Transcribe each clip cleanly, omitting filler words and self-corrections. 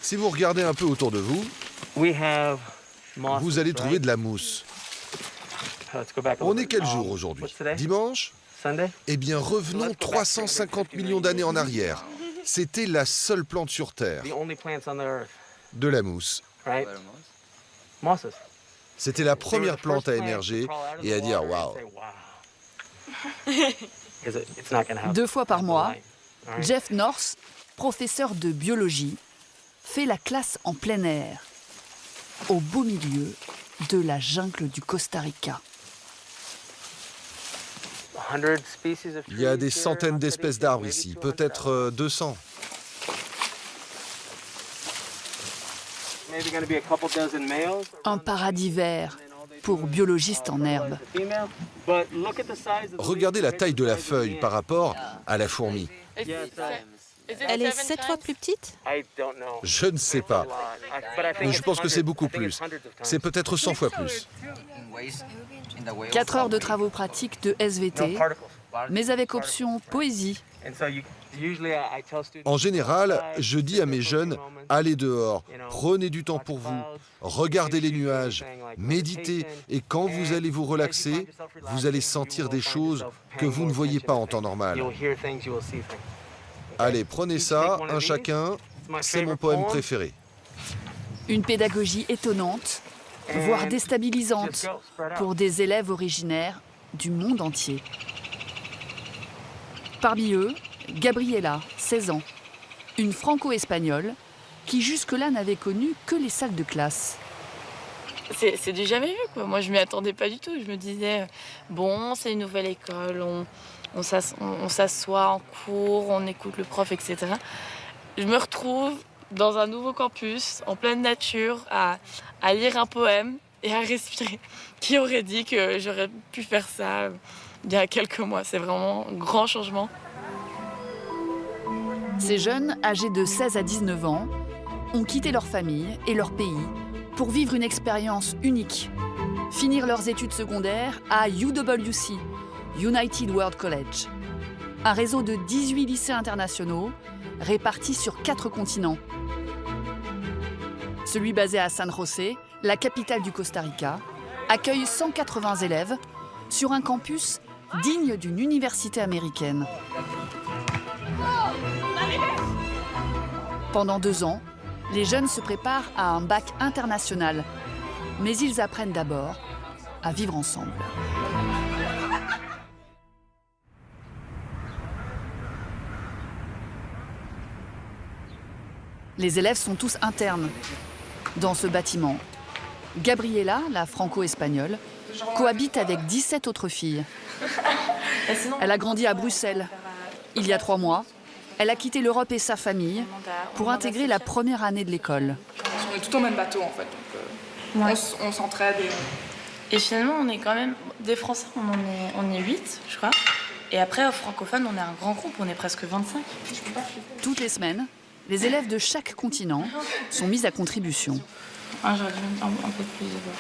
Si vous regardez un peu autour de vous, vous allez trouver de la mousse. On est quel jour aujourd'hui? Dimanche? Eh bien, revenons 350 millions d'années en arrière. C'était la seule plante sur Terre. De la mousse. C'était la première plante à émerger et à dire « Waouh ». 2 fois par mois, Jeff North, professeur de biologie, fait la classe en plein air, au beau milieu de la jungle du Costa Rica. Il y a des centaines d'espèces d'arbres ici, peut-être 200. Un paradis vert pour biologistes en herbe. Regardez la taille de la feuille par rapport à la fourmi. Elle est 7 fois plus petite? Je ne sais pas, mais je pense que c'est beaucoup plus. C'est peut-être 100 fois plus. 4 heures de travaux pratiques de SVT, mais avec option poésie. En général, je dis à mes jeunes, allez dehors, prenez du temps pour vous, regardez les nuages, méditez, et quand vous allez vous relaxer, vous allez sentir des choses que vous ne voyez pas en temps normal. Allez, prenez ça, un chacun, c'est mon poème préféré. Une pédagogie étonnante, voire déstabilisante, pour des élèves originaires du monde entier. Parmi eux, Gabriela, 16 ans, une franco-espagnole qui jusque-là n'avait connu que les salles de classe. C'est du jamais vu, quoi. Moi, je m'y attendais pas du tout. Je me disais, bon, c'est une nouvelle école, on s'assoit en cours, on écoute le prof, etc. Je me retrouve dans un nouveau campus, en pleine nature, à lire un poème et à respirer. Qui aurait dit que j'aurais pu faire ça il y a quelques mois? C'est vraiment un grand changement. Ces jeunes, âgés de 16 à 19 ans, ont quitté leur famille et leur pays pour vivre une expérience unique. Finir leurs études secondaires à UWC, United World College. Un réseau de 18 lycées internationaux répartis sur 4 continents. Celui basé à San José, la capitale du Costa Rica, accueille 180 élèves sur un campus digne d'une université américaine. Pendant 2 ans, les jeunes se préparent à un bac international, mais ils apprennent d'abord à vivre ensemble. Les élèves sont tous internes. Dans ce bâtiment, Gabriela, la franco-espagnole, cohabite avec 17 autres filles. Elle a grandi à Bruxelles. Il y a 3 mois, elle a quitté l'Europe et sa famille pour intégrer la première année de l'école. On est tout au même bateau, en fait. Donc, on s'entraide. Et finalement, on est quand même des Français, on est 8, je crois. Et après, aux francophones, on est un grand groupe, on est presque 25. Toutes les semaines, les élèves de chaque continent sont mis à contribution. J'aurais dû mettre un peu plus de voix.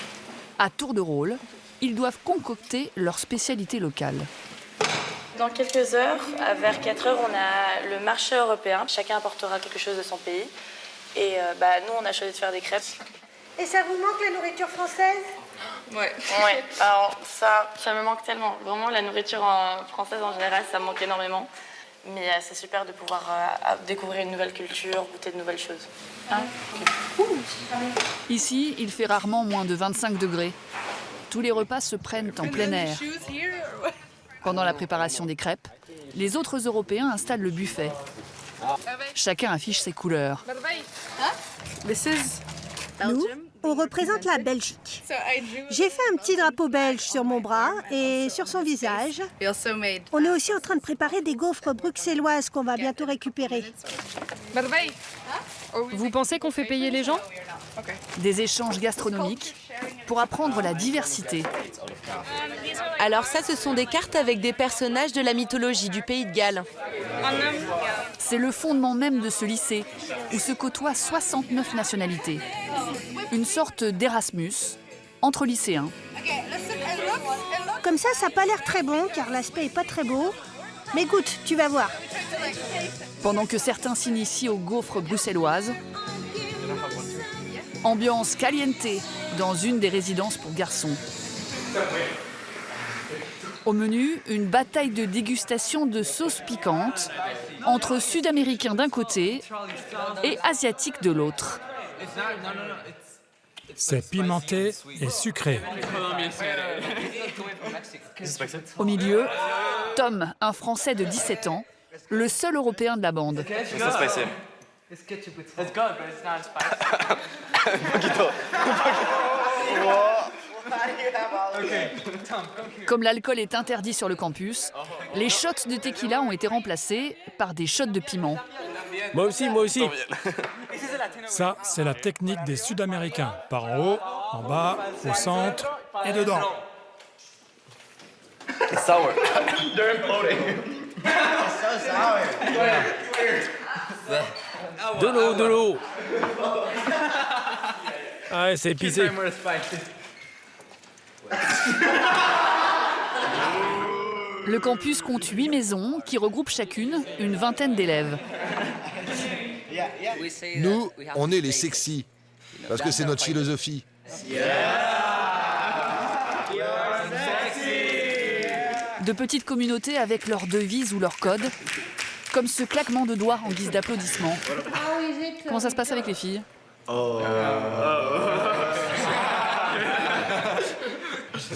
À tour de rôle, ils doivent concocter leur spécialité locale. Dans quelques heures, vers 4 heures, on a le marché européen. Chacun apportera quelque chose de son pays. Et nous, on a choisi de faire des crêpes. Et ça vous manque la nourriture française? Ouais. Alors ça me manque tellement. Vraiment, la nourriture française en général, ça me manque énormément. Mais c'est super de pouvoir découvrir une nouvelle culture, goûter de nouvelles choses. Hein? Okay. Ici, il fait rarement moins de 25 degrés. Tous les repas se prennent en plein air. Pendant la préparation des crêpes, les autres Européens installent le buffet. Chacun affiche ses couleurs. Nous, on représente la Belgique. J'ai fait un petit drapeau belge sur mon bras et sur son visage. On est aussi en train de préparer des gaufres bruxelloises qu'on va bientôt récupérer. Vous pensez qu'on fait payer les gens? Des échanges gastronomiques pour apprendre la diversité. Alors ça, ce sont des cartes avec des personnages de la mythologie du pays de Galles. C'est le fondement même de ce lycée, où se côtoient 69 nationalités. Une sorte d'Erasmus entre lycéens. Comme ça n'a pas l'air très bon, car l'aspect est pas très beau. Mais goûte, tu vas voir. Pendant que certains s'initient aux gaufres bruxelloises, ambiance caliente dans une des résidences pour garçons. Au menu, une bataille de dégustation de sauces piquantes entre Sud-Américains d'un côté et Asiatiques de l'autre. C'est pimenté et sucré. Au milieu, Tom, un Français de 17 ans, le seul Européen de la bande. Comme l'alcool est interdit sur le campus, les shots de tequila ont été remplacés par des shots de piment. Moi aussi. Ça, c'est la technique des Sud-Américains. Par en haut, en bas, au centre et dedans. Sour. De l'eau. Ah ouais, c'est épicé. Le campus compte 8 maisons qui regroupent chacune une vingtaine d'élèves. Nous, on est les sexy, parce que c'est notre philosophie. De petites communautés avec leurs devises ou leurs codes, comme ce claquement de doigts en guise d'applaudissement. Comment ça se passe avec les filles ?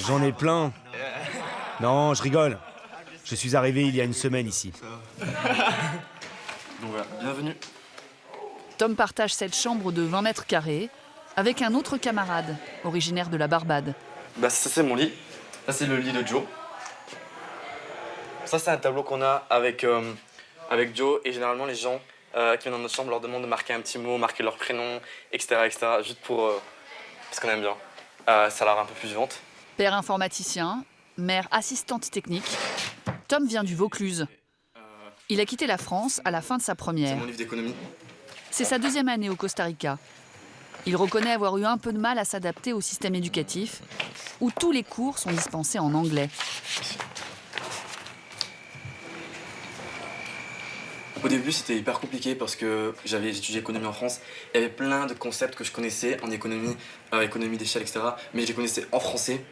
J'en ai plein. Non, je rigole. Je suis arrivé il y a une semaine ici. Donc voilà, bienvenue. Tom partage cette chambre de 20 mètres carrés avec un autre camarade, originaire de la Barbade. Ça c'est mon lit. Ça c'est le lit de Joe. Ça c'est un tableau qu'on a avec Joe, et généralement les gens qui viennent dans notre chambre leur demandent de marquer un petit mot, marquer leur prénom, etc. juste pour... parce qu'on aime bien. Ça leur a un peu plus vivante. Père informaticien, mère assistante technique, Tom vient du Vaucluse. Il a quitté la France à la fin de sa première. C'est mon livre d'économie. C'est sa deuxième année au Costa Rica. Il reconnaît avoir eu un peu de mal à s'adapter au système éducatif, où tous les cours sont dispensés en anglais. Au début, c'était hyper compliqué parce que j'avais étudié économie en France. Il y avait plein de concepts que je connaissais en économie, économie d'échelle, etc. Mais je les connaissais en français.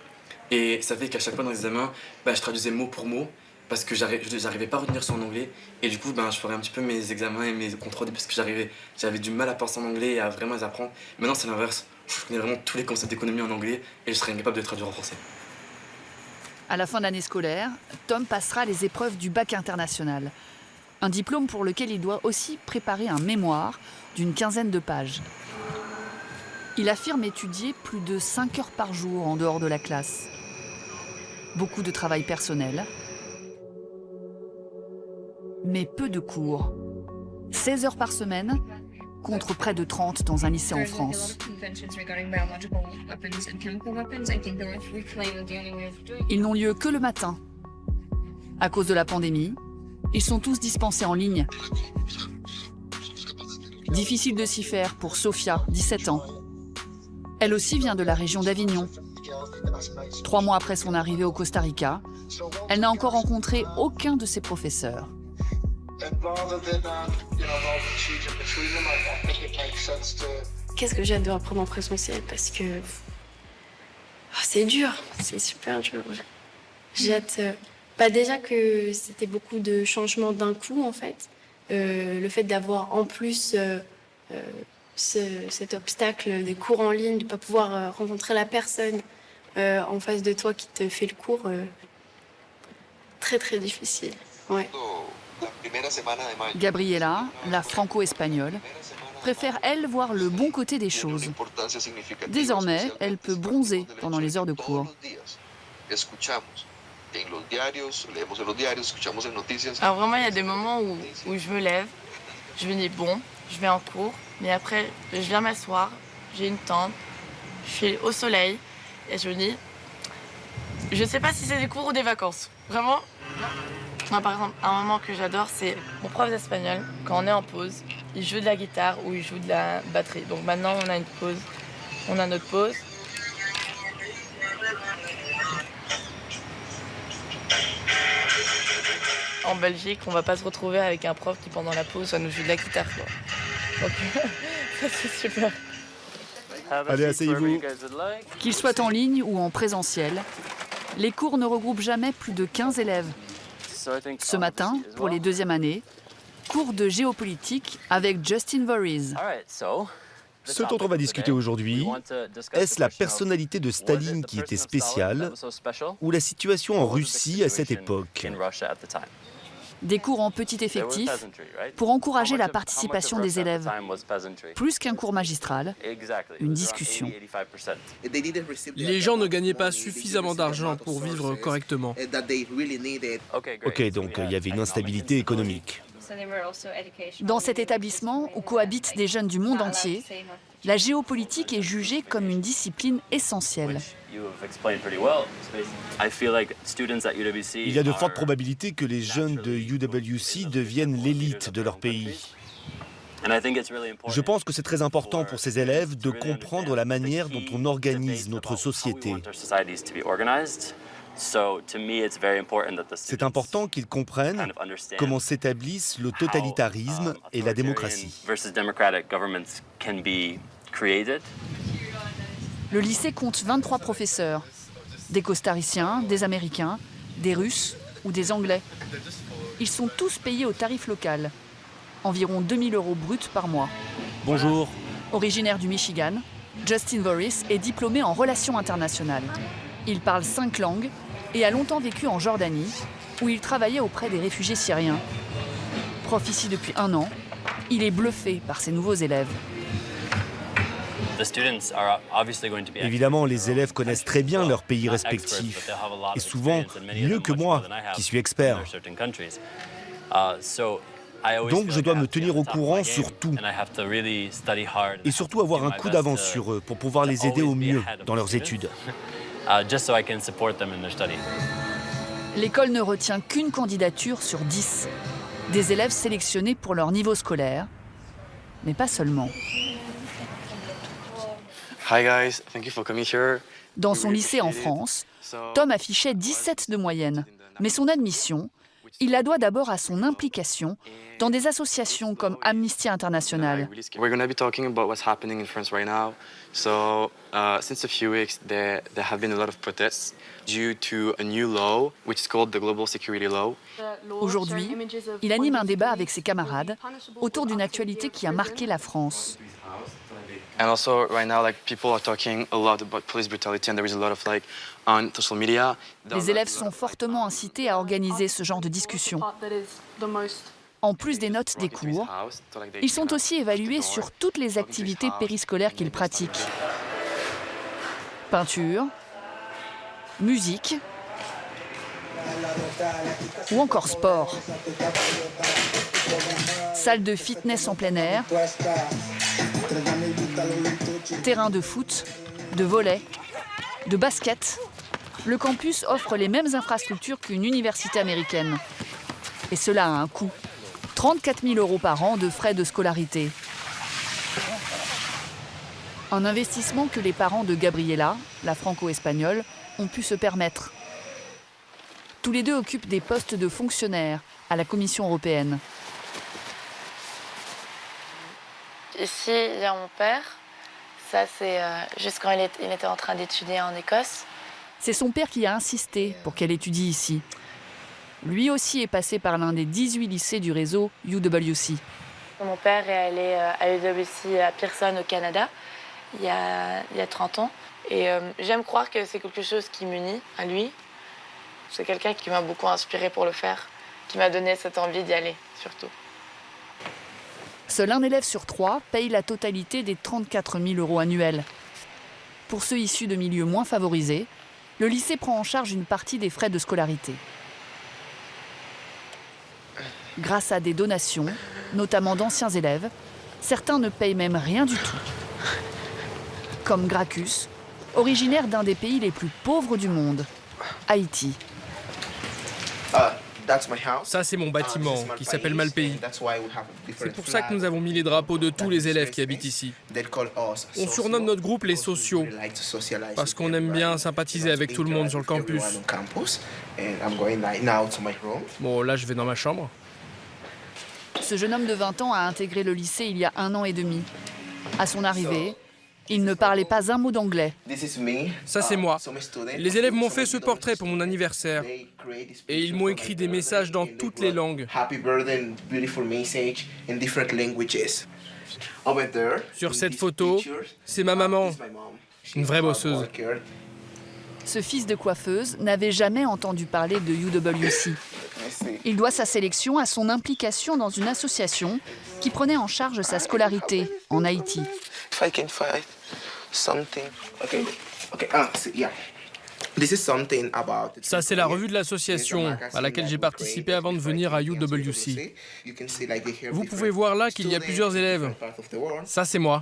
Et ça fait qu'à chaque fois dans les examens, je traduisais mot pour mot parce que j'arrivais pas à retenir ça en anglais. Et du coup, je ferais un petit peu mes examens et mes contrôles parce que j'avais du mal à penser en anglais et à vraiment les apprendre. Maintenant, c'est l'inverse. Je connais vraiment tous les concepts d'économie en anglais et je serais incapable de les traduire en français. À la fin de l'année scolaire, Tom passera les épreuves du bac international. Un diplôme pour lequel il doit aussi préparer un mémoire d'une quinzaine de pages. Il affirme étudier plus de 5 heures par jour en dehors de la classe. Beaucoup de travail personnel, mais peu de cours. 16 heures par semaine, contre près de 30 dans un lycée en France. Ils n'ont lieu que le matin. À cause de la pandémie, ils sont tous dispensés en ligne. Difficile de s'y faire pour Sofia, 17 ans. Elle aussi vient de la région d'Avignon. 3 mois après son arrivée au Costa Rica, elle n'a encore rencontré aucun de ses professeurs. Qu'est-ce que j'adore apprendre en présentiel parce que c'est dur, c'est super dur. J'ai hâte, déjà que c'était beaucoup de changements d'un coup en fait. Le fait d'avoir en plus cet obstacle des cours en ligne, de ne pas pouvoir rencontrer la personne en face de toi qui te fait le cours, très très difficile. Ouais. Gabriela, la franco-espagnole, préfère, elle, voir le bon côté des choses. Désormais, elle peut bronzer pendant les heures de cours. Alors vraiment, il y a des moments où je me lève, je me dis bon, je vais en cours, mais après, je viens m'asseoir, j'ai une tente, je suis au soleil, et je me dis, je sais pas si c'est des cours ou des vacances. Vraiment. Moi, par exemple, un moment que j'adore, c'est mon prof d'espagnol, quand on est en pause, il joue de la guitare ou il joue de la batterie. Donc maintenant, on a une pause, on a notre pause. en Belgique, on va pas se retrouver avec un prof qui pendant la pause va nous jouer de la guitare, quoi. Donc ça c'est super. Allez, asseyez-vous. Qu'ils soient en ligne ou en présentiel, les cours ne regroupent jamais plus de 15 élèves. Ce matin, pour les deuxièmes années, cours de géopolitique avec Justin Voorhees. Ce dont on va discuter aujourd'hui, est-ce la personnalité de Staline qui était spéciale ou la situation en Russie à cette époque? Des cours en petit effectif pour encourager la participation des élèves. Plus qu'un cours magistral, une discussion. Les gens ne gagnaient pas suffisamment d'argent pour vivre correctement. Ok, donc il y avait une instabilité économique. Dans cet établissement où cohabitent des jeunes du monde entier, la géopolitique est jugée comme une discipline essentielle. Il y a de fortes probabilités que les jeunes de UWC deviennent l'élite de leur pays. Je pense que c'est très important pour ces élèves de comprendre la manière dont on organise notre société. C'est important qu'ils comprennent comment s'établissent le totalitarisme et la démocratie. Le lycée compte 23 professeurs, des costariciens, des Américains, des Russes ou des Anglais. Ils sont tous payés au tarif local, environ 2 000 € bruts par mois. Bonjour. Originaire du Michigan, Justin Voorhees est diplômé en relations internationales. Il parle 5 langues et a longtemps vécu en Jordanie, où il travaillait auprès des réfugiés syriens. Prof ici depuis 1 an, il est bluffé par ses nouveaux élèves. Évidemment, les élèves connaissent très bien leur pays respectif, et souvent mieux que moi, qui suis expert. Donc je dois me tenir au courant sur tout, et surtout avoir un coup d'avance sur eux pour pouvoir les aider au mieux dans leurs études. L'école ne retient qu'une candidature sur 10. Des élèves sélectionnés pour leur niveau scolaire, mais pas seulement. Dans son lycée en France, Tom affichait 17 de moyenne, mais son admission, il la doit d'abord à son implication dans des associations comme Amnesty International. Since a few weeks, there have been a lot of protests due to a new law, which is called the Global Security Law. Aujourd'hui, il anime un débat avec ses camarades autour d'une actualité qui a marqué la France. And also, right now, like people are talking a lot about police brutality, and there is a lot of like on social media. Les élèves sont fortement incités à organiser ce genre de discussion. En plus des notes des cours, ils sont aussi évalués sur toutes les activités périscolaires qu'ils pratiquent. Peinture, musique ou encore sport. Salle de fitness en plein air, terrain de foot, de volley, de basket. Le campus offre les mêmes infrastructures qu'une université américaine. Et cela a un coût. 34 000 € par an de frais de scolarité. Un investissement que les parents de Gabriela, la franco-espagnole, ont pu se permettre. Tous les deux occupent des postes de fonctionnaires à la Commission européenne. Ici, il y a mon père. Ça, c'est juste quand il était en train d'étudier en Écosse. C'est son père qui a insisté pour qu'elle étudie ici. Lui aussi est passé par l'un des 18 lycées du réseau UWC. Mon père est allé à UWC à Pearson au Canada il y a 30 ans. Et j'aime croire que c'est quelque chose qui m'unit à lui. C'est quelqu'un qui m'a beaucoup inspiré pour le faire, qui m'a donné cette envie d'y aller, surtout. Seul un élève sur 3 paye la totalité des 34 000 € annuels. Pour ceux issus de milieux moins favorisés, le lycée prend en charge une partie des frais de scolarité. Grâce à des donations, notamment d'anciens élèves, certains ne payent même rien du tout. Comme Gracchus, originaire d'un des pays les plus pauvres du monde, Haïti. Ça, c'est mon bâtiment, qui s'appelle Malpéi. C'est pour ça que nous avons mis les drapeaux de tous les élèves qui habitent ici. On surnomme notre groupe les sociaux, parce qu'on aime bien sympathiser avec tout le monde sur le campus. Bon, là, je vais dans ma chambre. Ce jeune homme de 20 ans a intégré le lycée il y a 1 an et demi. À son arrivée, il ne parlait pas un mot d'anglais. Ça, c'est moi. Les élèves m'ont fait ce portrait pour mon anniversaire. Et ils m'ont écrit des messages dans toutes les langues. Sur cette photo, c'est ma maman, une vraie bosseuse. Ce fils de coiffeuse n'avait jamais entendu parler de UWC. Il doit sa sélection à son implication dans une association qui prenait en charge sa scolarité en Haïti. Ça, c'est la revue de l'association à laquelle j'ai participé avant de venir à UWC. Vous pouvez voir là qu'il y a plusieurs élèves. Ça, c'est moi.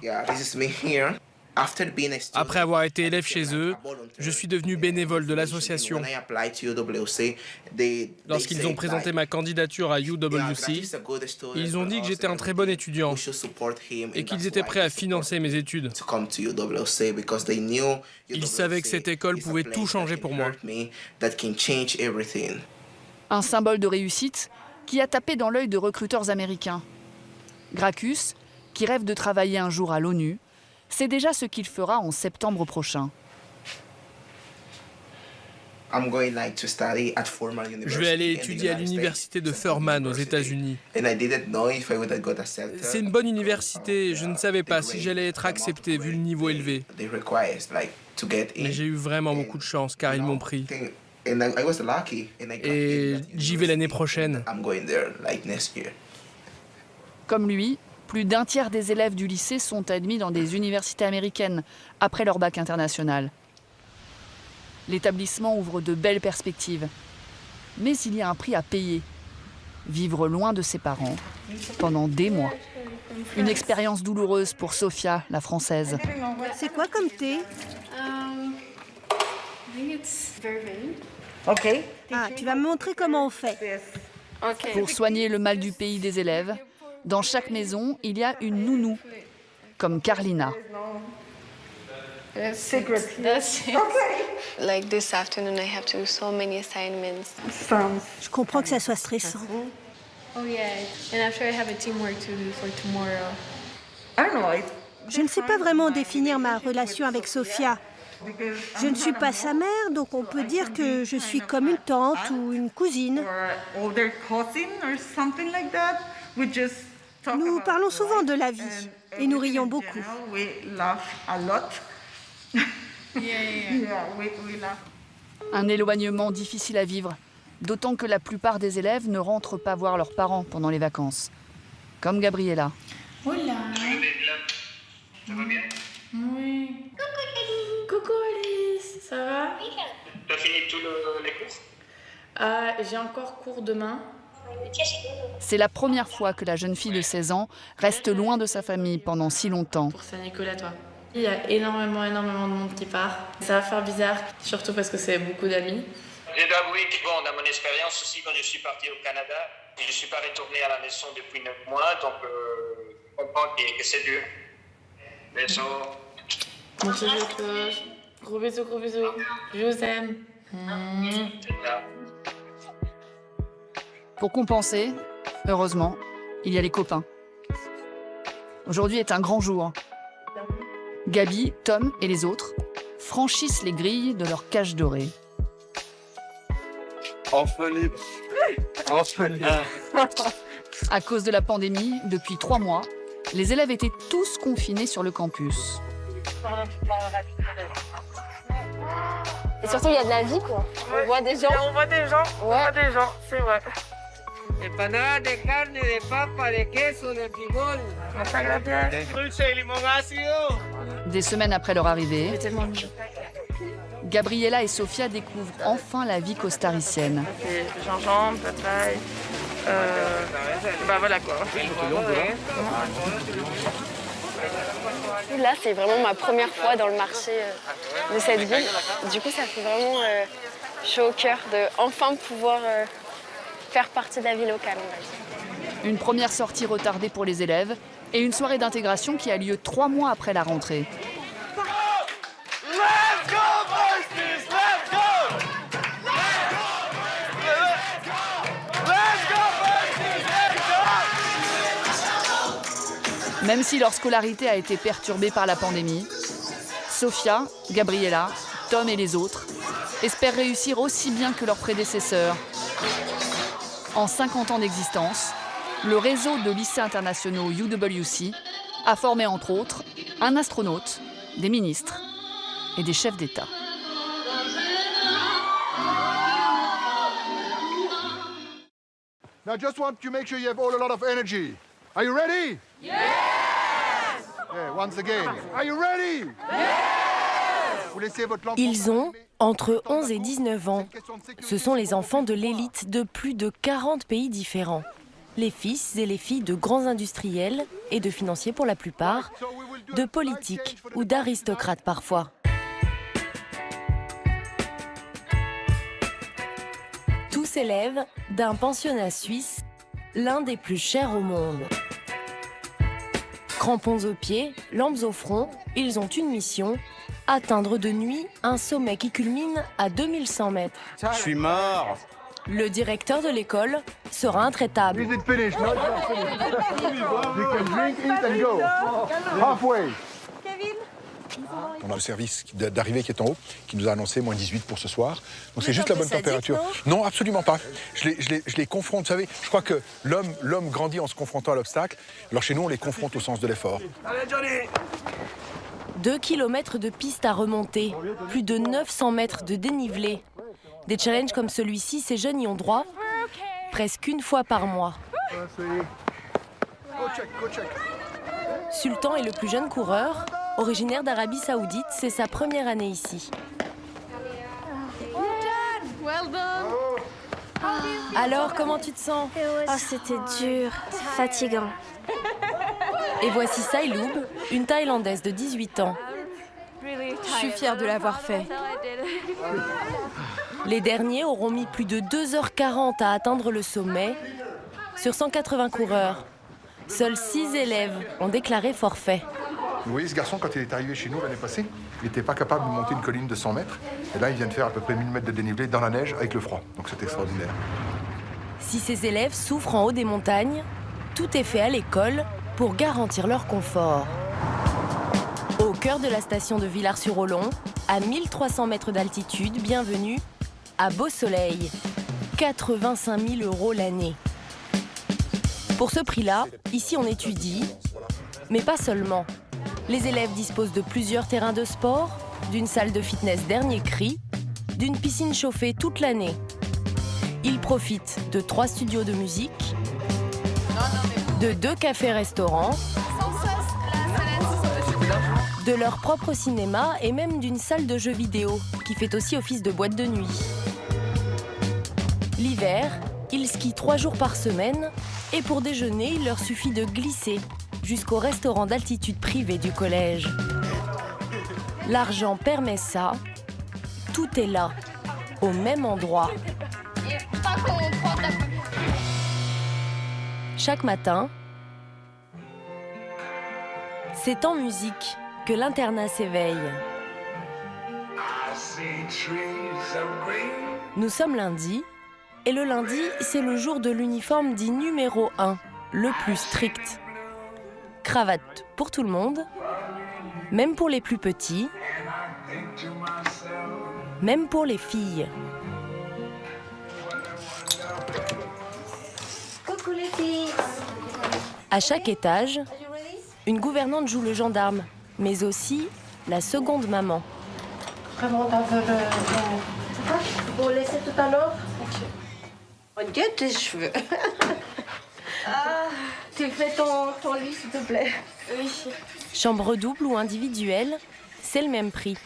Après avoir été élève chez eux, je suis devenu bénévole de l'association. Lorsqu'ils ont présenté ma candidature à UWC, ils ont dit que j'étais un très bon étudiant et qu'ils étaient prêts à financer mes études. Ils savaient que cette école pouvait tout changer pour moi. Un symbole de réussite qui a tapé dans l'œil de recruteurs américains. Gracchus, qui rêve de travailler un jour à l'ONU, c'est déjà ce qu'il fera en septembre prochain. Je vais aller étudier à l'université de Furman aux États-Unis. C'est une bonne université. Je ne savais pas si j'allais être accepté vu le niveau élevé. Mais j'ai eu vraiment beaucoup de chance car ils m'ont pris. Et j'y vais l'année prochaine. Comme lui, plus d'1 tiers des élèves du lycée sont admis dans des universités américaines après leur bac international. L'établissement ouvre de belles perspectives. Mais il y a un prix à payer. Vivre loin de ses parents pendant des mois. Une expérience douloureuse pour Sophia, la Française. C'est quoi comme thé? Ah, tu vas me montrer comment on fait. Pour soigner le mal du pays des élèves, dans chaque maison, il y a une nounou, comme Carlina. Je comprends que ça soit stressant. Je ne sais pas vraiment définir ma relation avec Sophia. Je ne suis pas sa mère, donc on peut dire que je suis comme une tante ou une cousine. Nous parlons souvent de la vie et nous rions beaucoup. Un éloignement difficile à vivre, d'autant que la plupart des élèves ne rentrent pas voir leurs parents pendant les vacances. Comme Gabriella. Hola. Ça va bien? Oui. Coucou Alice, ça va? Tu as fini tous les cours? J'ai encore cours demain. C'est la première fois que la jeune fille de 16 ans reste loin de sa famille pendant si longtemps. Pour Saint-Nicolas, toi. Il y a énormément de monde qui part. Ça va faire bizarre, surtout parce que c'est beaucoup d'amis. Je dois avouer que dans mon expérience aussi, quand je suis parti au Canada, je ne suis pas retourné à la maison depuis 9 mois, donc je comprends que c'est dur. Bisous. Merci beaucoup. Gros bisous, gros bisous. Je vous aime. Pour compenser, heureusement, il y a les copains. Aujourd'hui est un grand jour. Gabi, Tom et les autres franchissent les grilles de leur cage dorée. Enfin libre. Enfin libre. À cause de la pandémie, depuis 3 mois, les élèves étaient tous confinés sur le campus. Et surtout, il y a de la vie, quoi. Ouais. On voit des gens. On voit des gens, ouais. On voit des gens, c'est vrai. Empanadas de carne, de papa, de queso, de frijol. Dulce de limón ácido. Des semaines après leur arrivée, Gabriella et Sophia découvrent enfin la vie costaricienne. Gingembre, papaye, bah voilà quoi. Là, c'est vraiment ma première fois dans le marché de cette ville. Du coup, ça fait vraiment chaud au cœur de enfin pouvoir faire partie de la vie locale, on va dire. Une première sortie retardée pour les élèves et une soirée d'intégration qui a lieu 3 mois après la rentrée. Même si leur scolarité a été perturbée par la pandémie, Sophia, Gabriela, Tom et les autres espèrent réussir aussi bien que leurs prédécesseurs. En 50 ans d'existence, le réseau de lycées internationaux UWC a formé entre autres un astronaute, des ministres et des chefs d'État. Now just want to make sure you have all a lot of energy. Are you ready? Yes! Yeah, once again. Are you ready? Yes! Vous laissez votre lampe. Ils ont entre 11 et 19 ans. Ce sont les enfants de l'élite de plus de 40 pays différents. Les fils et les filles de grands industriels et de financiers pour la plupart, de politiques ou d'aristocrates parfois. Tous élèves d'un pensionnat suisse, l'un des plus chers au monde. Crampons aux pieds, lampes au front, ils ont une mission, atteindre de nuit un sommet qui culmine à 2100 mètres. Je suis mort. Le directeur de l'école sera intraitable. On a le service d'arrivée qui est en haut, qui nous a annoncé moins 18 pour ce soir. Donc c'est juste la bonne température. Non, absolument pas. Je les confronte. Vous savez, je crois que l'homme grandit en se confrontant à l'obstacle. Alors chez nous, on les confronte au sens de l'effort. 2 kilomètres de piste à remonter, plus de 900 mètres de dénivelé. Des challenges comme celui-ci, ces jeunes y ont droit presque une fois par mois. Sultan est le plus jeune coureur. Originaire d'Arabie Saoudite, c'est sa première année ici. Alors, comment tu te sens? Oh, c'était dur, fatigant. Et voici Sailoub, une Thaïlandaise de 18 ans. Je suis fière de l'avoir fait. Les derniers auront mis plus de 2h40 à atteindre le sommet. Sur 180 coureurs, seuls 6 élèves ont déclaré forfait. Vous voyez ce garçon, quand il est arrivé chez nous l'année passée, il n'était pas capable de monter une colline de 100 mètres. Et là, il vient de faire à peu près 1000 mètres de dénivelé dans la neige avec le froid. Donc c'est extraordinaire. Si ces élèves souffrent en haut des montagnes, tout est fait à l'école pour garantir leur confort. Au cœur de la station de Villars-sur-Olon, à 1300 mètres d'altitude, bienvenue à Beau Soleil. 85 000 € l'année. Pour ce prix-là, ici on étudie, mais pas seulement. Les élèves disposent de plusieurs terrains de sport, d'une salle de fitness dernier cri, d'une piscine chauffée toute l'année. Ils profitent de 3 studios de musique, de 2 cafés-restaurants, de leur propre cinéma et même d'une salle de jeux vidéo qui fait aussi office de boîte de nuit. L'hiver, ils skient 3 jours par semaine et pour déjeuner, il leur suffit de glisser jusqu'au restaurant d'altitude privé du collège. L'argent permet ça. Tout est là, au même endroit. Chaque matin, c'est en musique que l'internat s'éveille. Nous sommes lundi, et le lundi, c'est le jour de l'uniforme dit numéro 1, le plus strict. Cravate pour tout le monde, même pour les plus petits, même pour les filles. Coucou les filles. À chaque étage, une gouvernante joue le gendarme, mais aussi la seconde maman. Vraiment, t'en veux le... Vous laissez tout à l'heure? Regarde tes cheveux. Tu fais ton lit, s'il te plaît. Oui. Chambre double ou individuelle, c'est le même prix.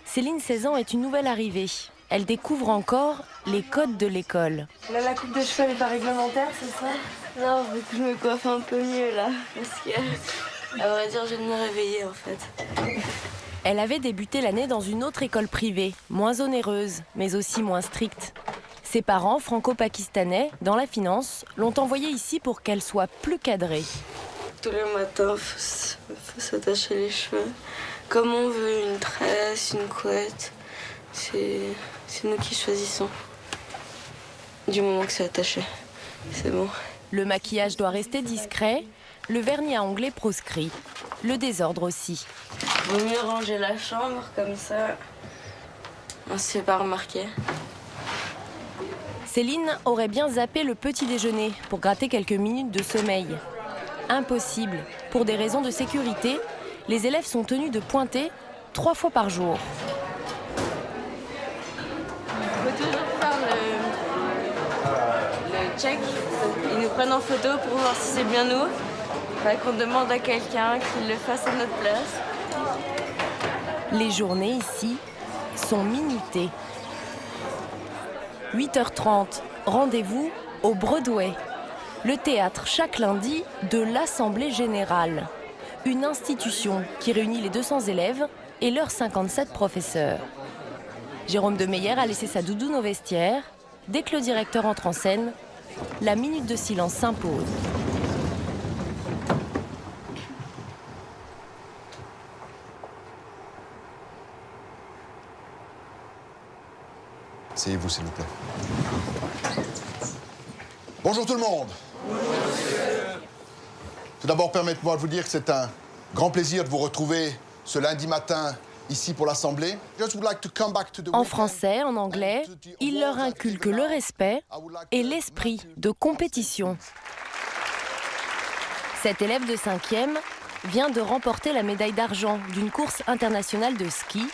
Céline, 16 ans, est une nouvelle arrivée. Elle découvre encore les codes de l'école. Là, la coupe de cheveux, elle n'est pas réglementaire, c'est ça? Non, faut que je me coiffe un peu mieux, là. Parce que, à vrai dire, je viens de me réveiller, en fait. Elle avait débuté l'année dans une autre école privée, moins onéreuse, mais aussi moins stricte. Ses parents, franco-pakistanais, dans la finance, l'ont envoyée ici pour qu'elle soit plus cadrée. Tous les matins, il faut s'attacher les cheveux. Comme on veut, une tresse, une couette. C'est nous qui choisissons. Du moment que c'est attaché, c'est bon. Le maquillage doit rester discret, le vernis à ongles proscrit, le désordre aussi. Vaut mieux ranger la chambre, comme ça, on se fait pas remarquer. Céline aurait bien zappé le petit déjeuner pour gratter quelques minutes de sommeil. Impossible. Pour des raisons de sécurité, les élèves sont tenus de pointer 3 fois par jour. Il faut toujours faire le check. Ils nous prennent en photo pour voir si c'est bien nous. Qu'on demande à quelqu'un qu'il le fasse à notre place. Les journées ici sont minutées. 8h30, rendez-vous au Broadway, le théâtre chaque lundi de l'Assemblée Générale, une institution qui réunit les 200 élèves et leurs 57 professeurs. Jérôme de Meyer a laissé sa doudoune au vestiaire. Dès que le directeur entre en scène, la minute de silence s'impose. Asseyez-vous, s'il vous plaît. Bonjour tout le monde. Tout d'abord, permettez-moi de vous dire que c'est un grand plaisir de vous retrouver ce lundi matin ici pour l'Assemblée. En français, en anglais, il leur inculque le respect et l'esprit de compétition. Cet élève de 5e vient de remporter la médaille d'argent d'une course internationale de ski.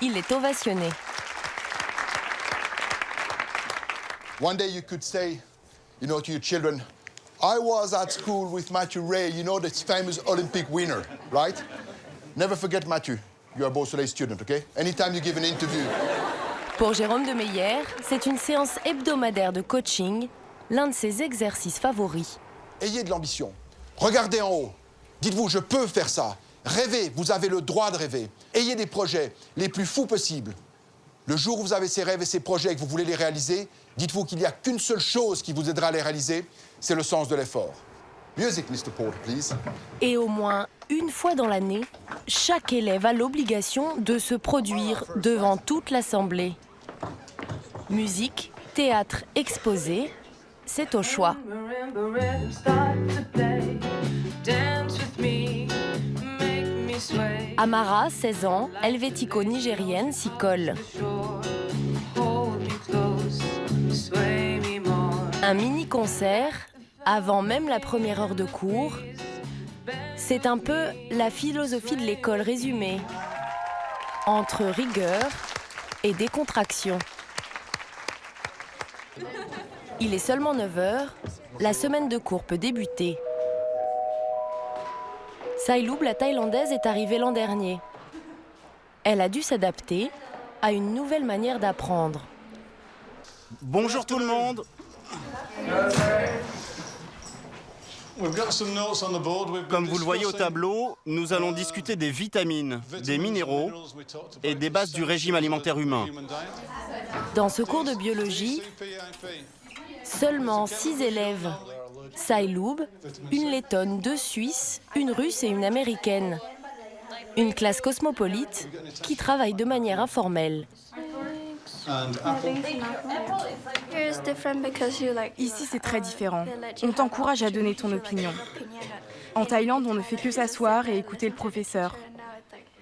Il est ovationné. One day you could say, to your children, I was at school with Matthew Ray, this famous Olympic winner, right? Never forget Matthew. You are a Beausoleil student, okay? Anytime you give an interview. Pour Jérôme de Meyer, c'est une séance hebdomadaire de coaching, l'un de ses exercices favoris. Ayez de l'ambition. Regardez en haut. Dites-vous, je peux faire ça. Rêvez, vous avez le droit de rêver. Ayez des projets les plus fous possibles. Le jour où vous avez ces rêves et ces projets et que vous voulez les réaliser, dites-vous qu'il n'y a qu'une seule chose qui vous aidera à les réaliser, c'est le sens de l'effort. Music, Mr. Porter, please. Et au moins une fois dans l'année, chaque élève a l'obligation de se produire devant toute l'Assemblée. Musique, théâtre, exposé, c'est au choix. Amara, 16 ans, helvético-nigérienne, s'y colle. Un mini-concert, avant même la première heure de cours. C'est un peu la philosophie de l'école résumée, entre rigueur et décontraction. Il est seulement 9h, la semaine de cours peut débuter. Sailoub, la Thaïlandaise, est arrivée l'an dernier. Elle a dû s'adapter à une nouvelle manière d'apprendre. Bonjour tout le monde. Comme vous le voyez au tableau, nous allons discuter des vitamines, des minéraux et des bases du régime alimentaire humain. Dans ce cours de biologie, seulement 6 élèves. Sailoub, une lettonne, 2 Suisses, une Russe et une Américaine. Une classe cosmopolite qui travaille de manière informelle. Ici, c'est très différent. On t'encourage à donner ton opinion. En Thaïlande, on ne fait que s'asseoir et écouter le professeur.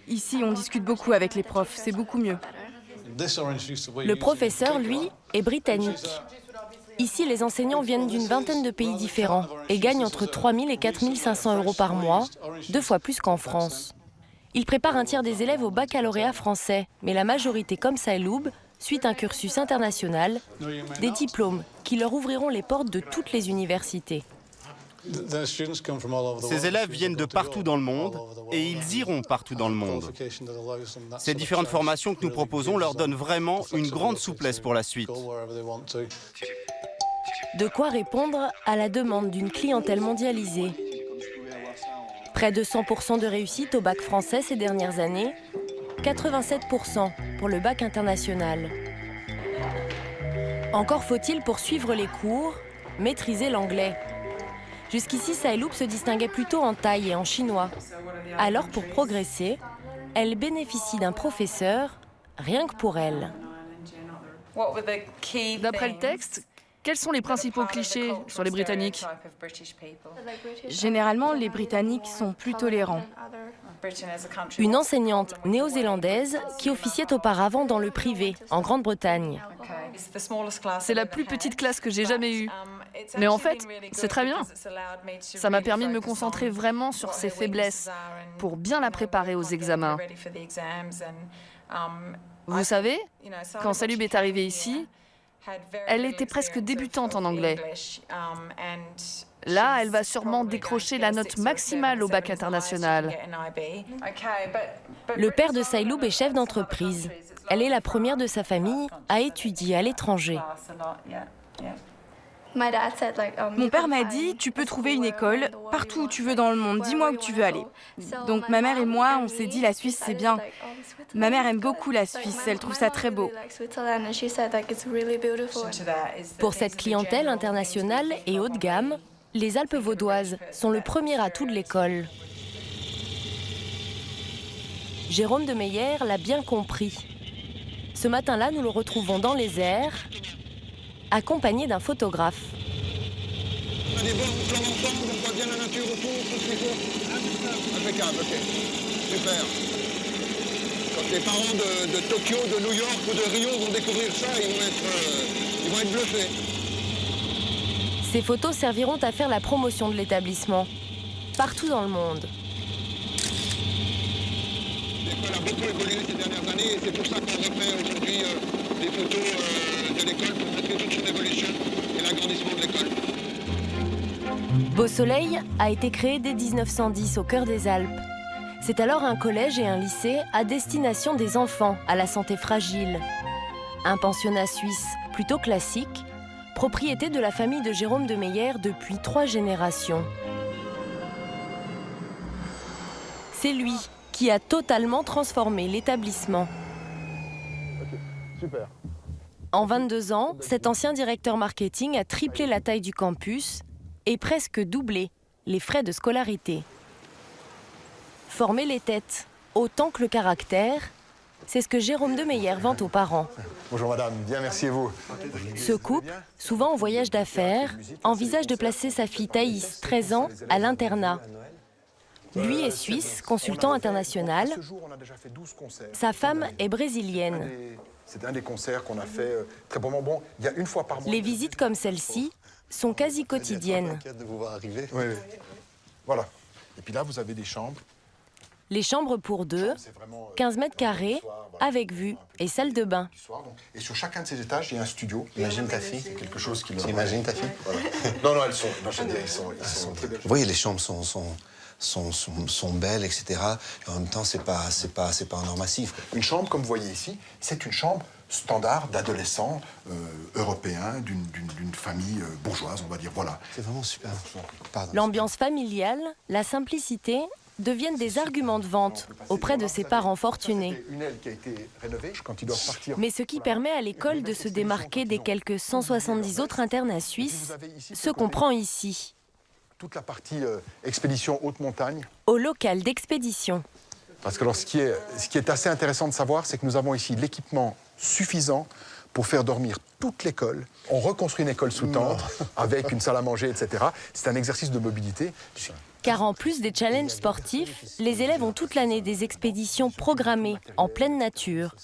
Ici, on discute beaucoup avec les profs, c'est beaucoup mieux. Le professeur, lui, est britannique. Ici, les enseignants viennent d'une vingtaine de pays différents et gagnent entre 3 000 et 4 500 € par mois, 2 fois plus qu'en France. Ils préparent un tiers des élèves au baccalauréat français, mais la majorité, comme Sailoub, suit un cursus international, des diplômes qui leur ouvriront les portes de toutes les universités. Ces élèves viennent de partout dans le monde et ils iront partout dans le monde. Ces différentes formations que nous proposons leur donnent vraiment une grande souplesse pour la suite. De quoi répondre à la demande d'une clientèle mondialisée. Près de 100% de réussite au bac français ces dernières années, 87% pour le bac international. Encore faut-il pour suivre les cours, maîtriser l'anglais. Jusqu'ici, Sailoup se distinguait plutôt en thaï et en chinois. Alors pour progresser, elle bénéficie d'un professeur rien que pour elle. D'après le texte, quels sont les principaux clichés sur les Britanniques? Généralement, les Britanniques sont plus tolérants. Une enseignante néo-zélandaise qui officiait auparavant dans le privé, en Grande-Bretagne. C'est la plus petite classe que j'ai jamais eue. Mais en fait, c'est très bien. Ça m'a permis de me concentrer vraiment sur ses faiblesses pour bien la préparer aux examens. Vous savez, quand Sailoup est arrivée ici, elle était presque débutante en anglais. Là, elle va sûrement décrocher la note maximale au bac international. Le père de Sailoup est chef d'entreprise. Elle est la première de sa famille à étudier à l'étranger. Mon père m'a dit, tu peux trouver une école partout où tu veux dans le monde, dis-moi où tu veux aller. Donc ma mère et moi, on s'est dit, la Suisse, c'est bien. Ma mère aime beaucoup la Suisse, elle trouve ça très beau. Pour cette clientèle internationale et haut de gamme, les Alpes vaudoises sont le premier atout de l'école. Jérôme de Meyer l'a bien compris. Ce matin-là, nous le retrouvons dans les airs, accompagné d'un photographe. On a des bons plans d'ensemble, on voit bien la nature autour, tout ce qu'il faut. Impeccable, ok. Super. Quand les parents de Tokyo, de New York ou de Rio vont découvrir ça, ils vont être bluffés. Ces photos serviront à faire la promotion de l'établissement, partout dans le monde. L'école a beaucoup évolué ces dernières années et c'est pour ça qu'on refait aujourd'hui des photos de l'école pour montrer toute son évolution et l'agrandissement de l'école. Beau Soleil a été créé dès 1910 au cœur des Alpes. C'est alors un collège et un lycée à destination des enfants à la santé fragile. Un pensionnat suisse plutôt classique, propriété de la famille de Jérôme de Meyer depuis 3 générations. C'est lui qui a totalement transformé l'établissement. Okay, super. En 22 ans, cet ancien directeur marketing a triplé la taille du campus et presque doublé les frais de scolarité. Former les têtes autant que le caractère, c'est ce que Jérôme de Meyer vend aux parents. Bonjour madame, bien merci et vous. Ce couple, souvent en voyage d'affaires, envisage de placer sa fille Thaïs, 13 ans, à l'internat. Lui est suisse, consultant international. Sa femme est brésilienne. C'est un des concerts qu'on a fait très bon. Il y a une fois par mois. Les visites comme celle-ci sont quasi quotidiennes. De vous voir arriver. Oui. Voilà. Et puis là, vous avez des chambres. Les chambres pour 2, 15 mètres carrés, avec vue et salle de bain. Et sur chacun de ces étages, il y a un studio. Imagine ta fille. C'est quelque chose qui... Imagine ta fille. Voilà. Non, elles sont très belles. Vous voyez, les chambres sont belles, etc. Et en même temps, c'est pas un or massif. Une chambre, comme vous voyez ici, c'est une chambre standard d'adolescents européens d'une famille bourgeoise, on va dire. Voilà. C'est vraiment super. L'ambiance familiale, la simplicité deviennent des arguments de vente auprès de ses parents fortunés. Mais ce qui permet à l'école de se démarquer des quelques 170 autres internats suisses se comprend ici. Toute la partie expédition haute montagne. Au local d'expédition. Parce que alors, ce qui est assez intéressant de savoir, c'est que nous avons ici l'équipement suffisant pour faire dormir toute l'école. On reconstruit une école sous tente avec une salle à manger, etc. C'est un exercice de mobilité. Car en plus des challenges sportifs, les élèves ont toute l'année des expéditions programmées en pleine nature,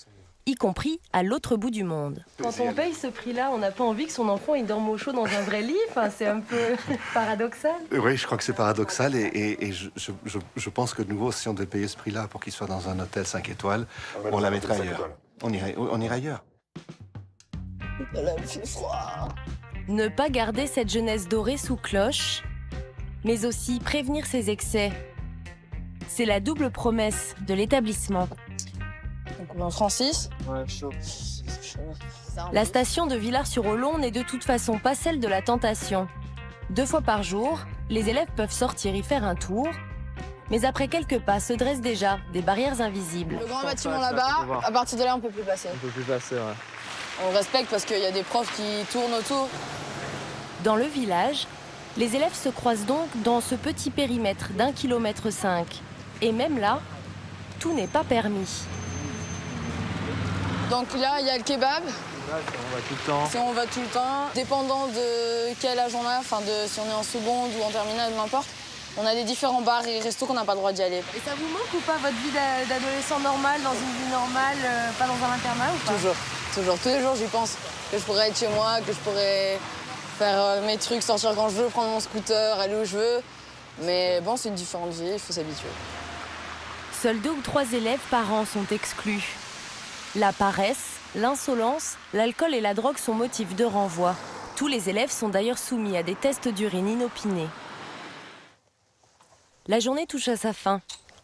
y compris à l'autre bout du monde. Quand on paye ce prix-là, on n'a pas envie que son enfant il dorme au chaud dans un vrai lit. Enfin, c'est un peu paradoxal. Oui, je crois que c'est paradoxal et je pense que de nouveau, si on devait payer ce prix-là pour qu'il soit dans un hôtel 5 étoiles, on la mettrait ailleurs. On irait ailleurs. Ne pas garder cette jeunesse dorée sous cloche, mais aussi prévenir ses excès. C'est la double promesse de l'établissement. Donc, Francis. Ouais, chaud. La station de Villars-sur-Olon n'est de toute façon pas celle de la tentation. 2 fois par jour, les élèves peuvent sortir y faire un tour, mais après quelques pas se dressent déjà des barrières invisibles. Le grand bâtiment là-bas, à partir de là, on peut plus passer. On peut plus passer, ouais. On respecte parce qu'il y a des profs qui tournent autour. Dans le village, les élèves se croisent donc dans ce petit périmètre d'1,5 km. Et même là, tout n'est pas permis. Donc là, il y a le kebab. Là, on va tout le temps. Si on va tout le temps, dépendant de quel âge on a, enfin si on est en seconde ou en terminale, n'importe, on a des différents bars et restos qu'on n'a pas le droit d'y aller. Et ça vous manque ou pas votre vie d'adolescent normal, dans une vie normale, pas dans un internat ou pas? Toujours, toujours. Tous les jours, j'y pense. Que je pourrais être chez moi, que je pourrais faire mes trucs, sortir quand je veux, prendre mon scooter, aller où je veux. Mais bon, c'est une différente vie, il faut s'habituer. Seuls 2 ou 3 élèves par an sont exclus. La paresse, l'insolence, l'alcool et la drogue sont motifs de renvoi. Tous les élèves sont d'ailleurs soumis à des tests d'urine inopinés. La journée touche à sa fin.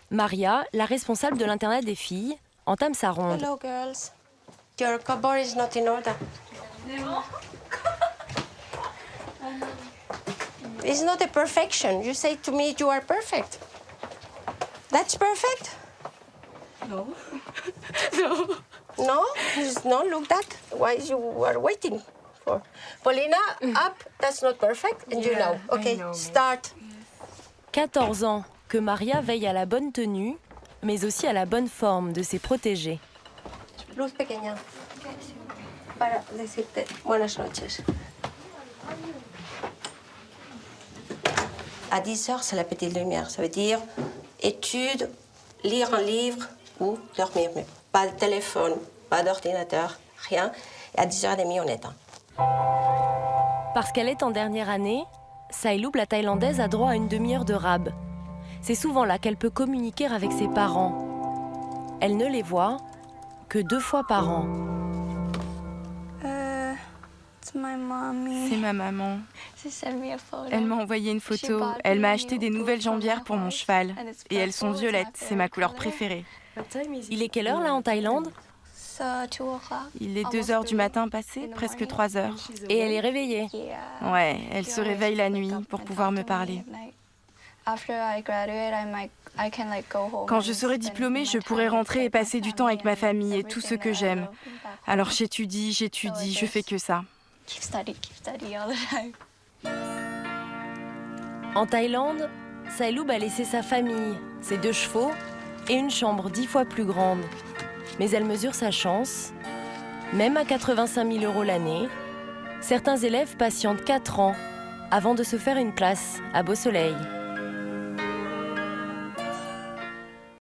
Maria, la responsable de l'internat des filles, entame sa ronde. Hello girls. Your cupboard is not in order. It's not a perfection. You say to me you are perfect. That's perfect? No. No. No? No, look that. Why you are waiting for? Paulina, up. That's not perfect. And you know. Okay, start. 14 ans que Maria veille à la bonne tenue, mais aussi à la bonne forme de ses protégés. Luz pequeña. Para decirte buenas noches. À 10 heures, c'est la petite lumière. Ça veut dire étude, lire un livre ou dormir. Mais pas de téléphone, pas d'ordinateur, rien. Et à 10h30, on éteint. Parce qu'elle est en dernière année, Sailoub, la Thaïlandaise, a droit à une demi-heure de rab. C'est souvent là qu'elle peut communiquer avec ses parents. Elle ne les voit que 2 fois par an. C'est ma maman. Elle m'a envoyé une photo. Elle m'a acheté des nouvelles jambières pour mon cheval. Et elles sont violettes, c'est ma couleur préférée. Il est quelle heure là en Thaïlande? Il est 2h du matin passé, presque 3h. Et elle est réveillée? Ouais, elle se réveille la nuit pour pouvoir me parler. Quand je serai diplômée, je pourrai rentrer et passer du temps avec ma famille et tout ce que j'aime. Alors j'étudie, je fais que ça. En Thaïlande, Sailoub a laissé sa famille, ses 2 chevaux et une chambre 10 fois plus grande. Mais elle mesure sa chance. Même à 85 000 € l'année, certains élèves patientent 4 ans avant de se faire une place à Beau Soleil.